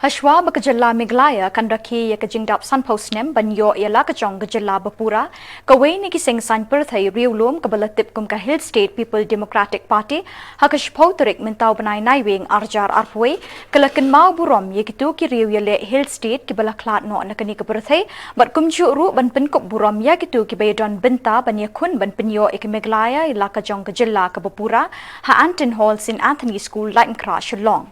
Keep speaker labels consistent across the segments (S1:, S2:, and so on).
S1: Hashwa Bakajala Miglaya Kanraki Yakajingdap Sunpostnem Banyo Yalakachong Gajala Bapura Kaway Niki Sing San Perthai Riulum Kabalatip Kumka Hill State People Democratic Party Hakash Poterik Mintau Banai Naiwing Arjar Arpway Kalakan Mau Burom Yakitu Ki Riuyale Hill State Kibalaklat No Nakani Kaberthai But Kumju Ru Ban Pinkop Burom Yakitu Kibayadon Binta Banyakun Ban Pinyo Ikimiglaya Yalakajong Gajala Kabapura Ha Anton Hall St. Anthony School Light Crash Long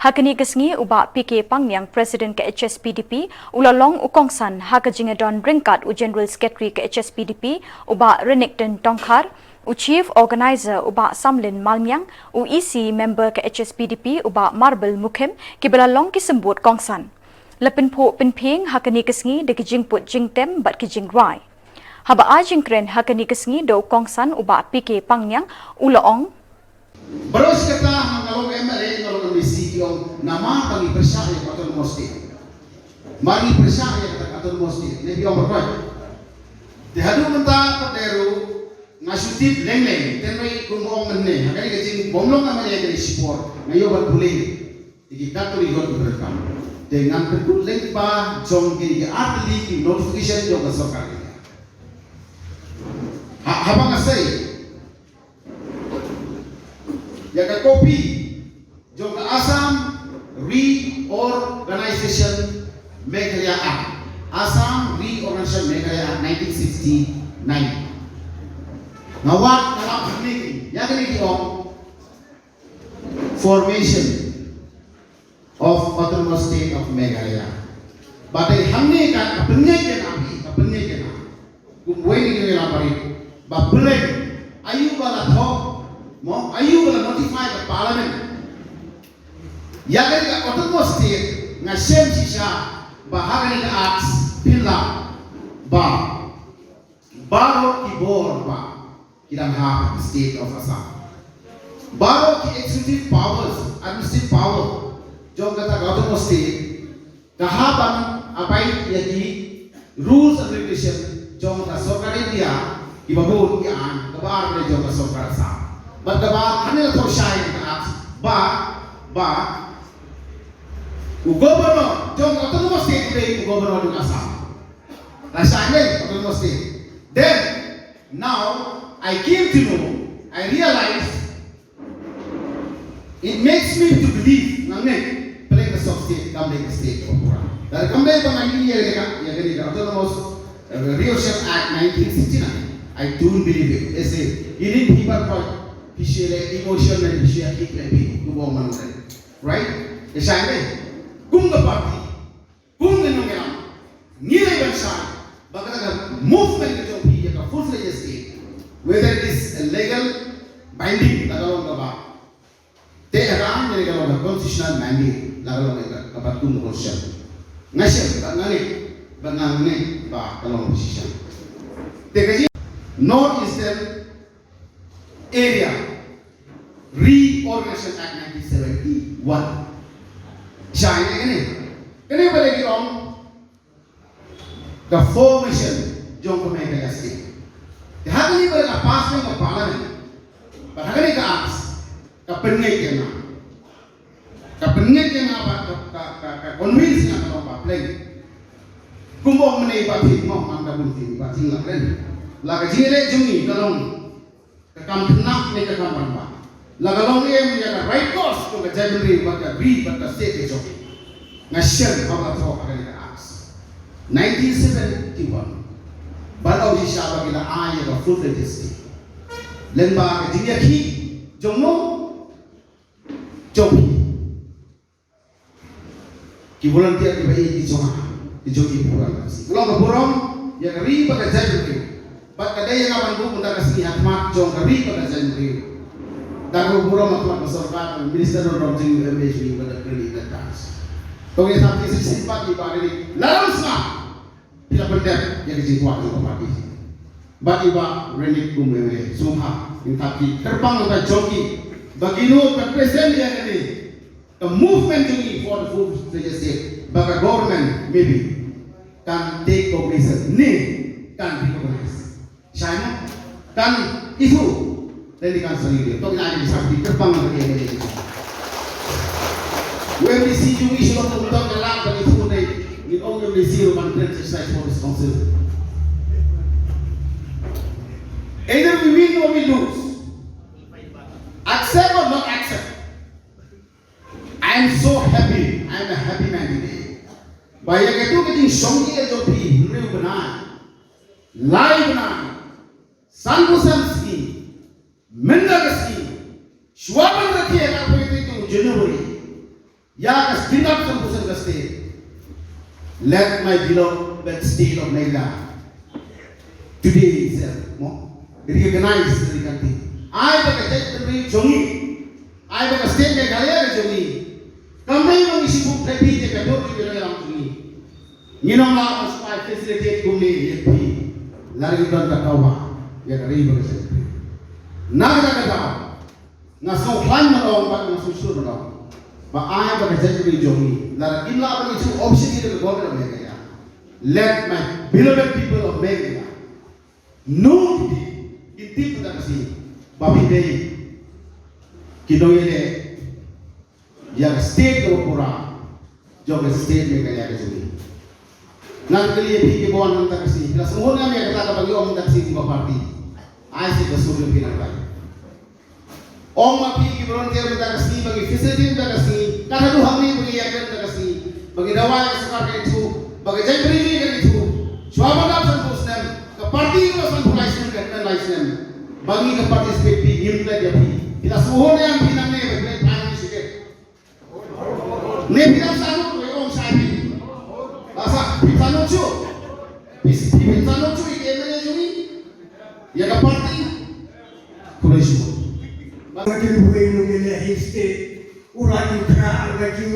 S1: Hakani kasngi uba PK Pangyang President ke HSPDP ulalong ukongsan hakajingadon ringkat u General Secretary ke HSPDP uba Renekton Tongkhar u Chief Organizer uba Samlin Malmyang u EC member ke HSPDP uba Marble Mukim kibalalong kisembut kongsan lepin po pinping hakani kasngi de kijingput jingtem bat kijingrai haba ajingkren hakani kasngi do kongsan uba PK Pangyang ulaong
S2: Baros kata mengalog MLA mengalog MSC yung nama kami persahaya katon mosti. Mari persahaya katon mosti. Nebi om berkoi. Dihadu menta kaderu ngasutip leng-leng. Tenoi kumong menne. Hakani kecing bomlong MLA dari support. Ngayo berpulih. Iki katoli got berkam. Dengan berpulih pa jong kiri atli ki notification jong kasokar. Habang asai. Yaga kopi Jogja Assam Reorganization Meghalaya Act Assam Reorganization Meghalaya Act 1969 Nawat Kalap Niki Yaga Niki on formation of autonomous state of Meghalaya Badai hamne ka kapenye kena kumwe ni kena pari babule ayu bala tho Mo ayu will notify the parliament. Yaga ka autonomous state nga shem sisha bahagani ka acts pilla ba baro kibor ba kidang ha state of Assam. Baro ki executive powers, administrative power jong kata autonomous state kahaban apai yaki rules and regulation jong ka sarkar India ibabun ki an kabar le jong ka sarkar Assam. Bagdabar anil to shine at ba governor jong autonomous state day governor ng Assam shine autonomous state. Then now I came to know, I realized it makes me to believe ngangne play the state Kamleng state of Pura dari Kamleng pangani ya gani autonomous Reorganization Act 1969. I don't believe it. They say you need people for emotion and right? The shine Kunga party, Kunga Nongam, neither even shine, but the movement of a full-fledged state, whether it is legal binding, they around the constitutional mandate, about Kunga Ocean. Nation, Banane, along position. The Northeastern area Reorganization Act 1971 China ini balik on the formation jong Meghalaya state the hagani balik passing of parliament but hagani ka acts ka pengek yang ka convince nga ka play kumbong menay pating mo ang kabunting pating lakren laga jingile jungi kalong Kampenak ni kakampan ba. Lagalong em ya right course to the January but the state is okay. Ngasyan mga to akan ka acts. 1971. Balaw si siya bagila ay ka full state. Lemba ka dinyaki jomno jogi. Ki volunteer ki bai ki joma. Ki jogi puran. Ulang ka puram ya ri pada January. But kadang yang akan buku tentang sihat mak jong kari pada Januari. Dan beberapa maklumat masyarakat minister orang jeng MHB pada kali datang. Kau yang sampai simpat di pada ini lalu semua tidak benar yang dijituan di pagi. Bagi iba renik kumwe semua tapi terbang untuk joki bagi nu presiden yang ini the movement joki for the food state bagi government maybe can take cognizance ni can be cognizance. China dan itu dari kan sendiri. Toh kita ada di terbang lagi ini. When we see you, we should not talk a lot, but it's one day. We only see you one exercise for responsibility. Either we win or we lose. Accept or not accept. I am so happy. I am a happy man today. By a get to getting songy as of me, new banana, live banana, Sanbusan ski, Mendaga ski, Schwaben the Kia to January. Yagas did not Sanbusan the state. Let my beloved state of Meghalaya today itself recognize the country. I have a territory Jongi. I have a state Meghalaya Jongi. Come in on issue of repeat the Kadoki around me. You know how much I facilitate to me, yet me. Larigan Takawa, yet a river is a tree. Nagaka, not so fine along, but not so sure along. But I have a territory Jongi. That in love is to obscure the government of Meghalaya. Let my beloved people of Meghalaya know today. Itu kita kasih babi day kita ini yang state Gopura juga state Meghalaya kesini. Nanti kali ini kita bawa nanti kasih. Kita semua ni yang kita bagi orang nanti kasih tiga parti. Asyik kesulitan kita lagi. Orang mapi kita volunteer kita kasih bagi facility kita kasih. Karena tu kami bagi yang kita kasih. Bagi dawa yang sekarang itu, bagi jemberi yang itu. Suara dapat sanpusnem. Parti itu sanpulaisan dan laisnem. Bagi ke partisipasi himla jadi. Kita semua yang pinang ni berbagai panjang sikit. Ni pinang sanu orang sahaja. Asa pinang lucu. Pinang lucu ini mana jadi? Ya ke parti? Kurang semua.
S3: Bagi buat nunggu histe, urat utara baju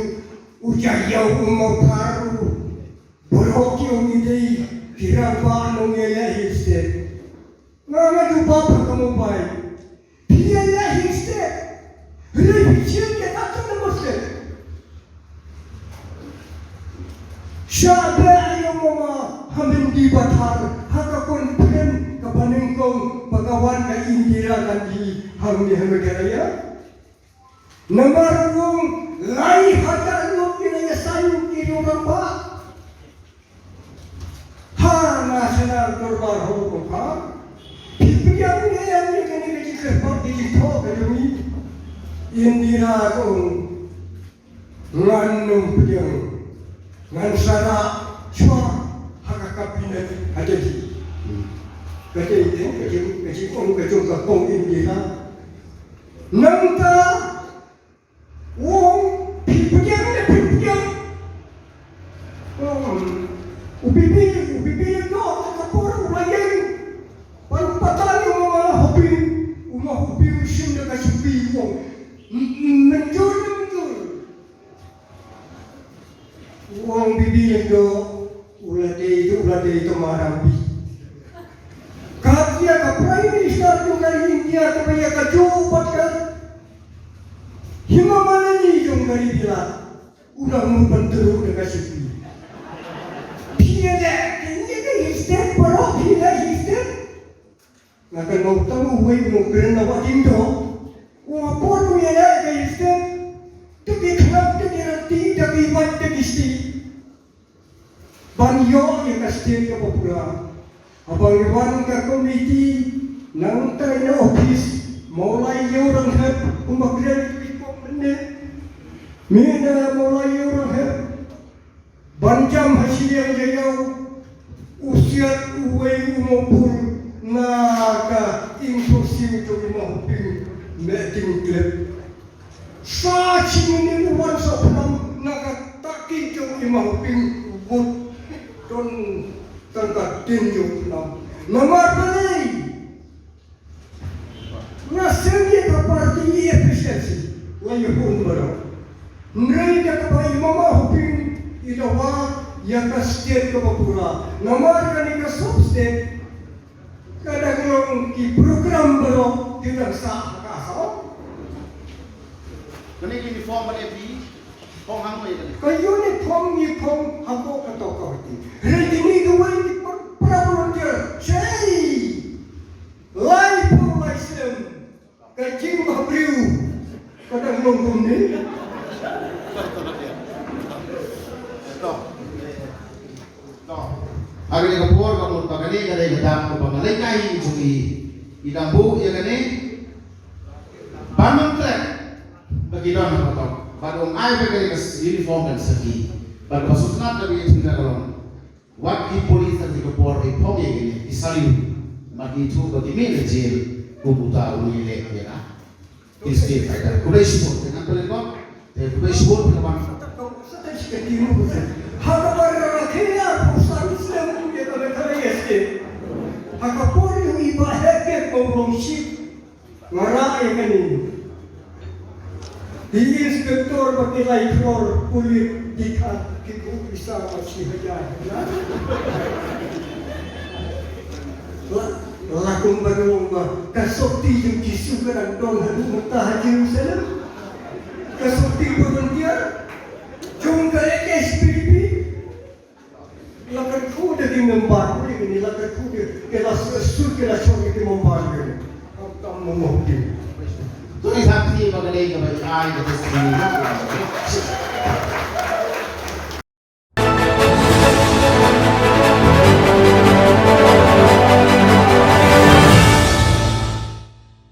S3: ujayau umur baru, borok yang ini kira apa nunggu histe. Nama tu bapa kamu baik. Dia histe, lebih cinta tak terlepas. Siapa yang mau hamil di batar, hakakun pen kepaningkong bagawan ke Indira Gandhi hamil Meghalaya. Nomor wong lai hata lu kira sayu kira apa? Ha nasional dorbar ho ha. Pipiang ni yang ni kini kita seperti itu kami Indira kong nganum piang ngan sara cua hakapinan ada di. Kecil kong kong Indira. Nangta wong pipiang upipi no kapur layang panpatan uma hobi usim na kasupi wong menjur wong bibi do ulade itu marambi katya ka prime minister tu kali India kapaya ka jobat ka himamana ni yung kali bila udah membentuk na kasupi dia kayaknya histet parok dia histet ngakan mau tahu mau kena buat tindo apa tu ya kayak histet tu kenapa tu nanti tapi buat tu isti banyo yang kasih ke popular abang iwan ke komiti nang tayo office mulai orang heb umakran ikut benar mina mulai orang heb banjam hasil yang jauh usia uwe umur naga impossible to imahupin meeting club saci ini uwan soplam naga takin to imahupin ubud don tangkat tinjuk nam nomor beli nasibnya ke parti efisiensi layu pun baru mereka kepada imahupin idawa yang ke state ke Papua nomor kani ke sub-state kadang-kadang ki program baru kita sah kasau
S2: kani uniform balik di Hong Kong ni.
S3: Kayu ni pom aku kata kau ini. Hari ini kau ini volunteer. Saya live promotion kecil mabriu kadang-kadang ni.
S2: dap ko bangalay kai jungi idambu ya gane bangun trek bagi don apa bagong ai bagi kas uniform dan segi bagi pasutna tabi tinggal kalon wat ki polis tadi ko por e pom ye gane isaliu magi tu bagi mele jail ko buta uni le ya isti faida kudai sport dengan pelen ko te kudai sport dengan
S3: Sata seketiru betul. Haka berrakyat pusat Islam punya kalau este. Haka pori ibadah ke komromsi ngarai kan ini. Di inspektor bertilai flor kulit dikat kita bisa masih hajar. Lakung berumah kasokti yang disukaran dong hadu mutah Jerusalem. Kasokti beruntian. Jom kali SPP, lakukan kuda di membantu ini, lakukan kuda kelas sur kelas orang di membantu ini. Kamu mengerti?
S2: tu ni sakti bagai lagi kepada ai ke sini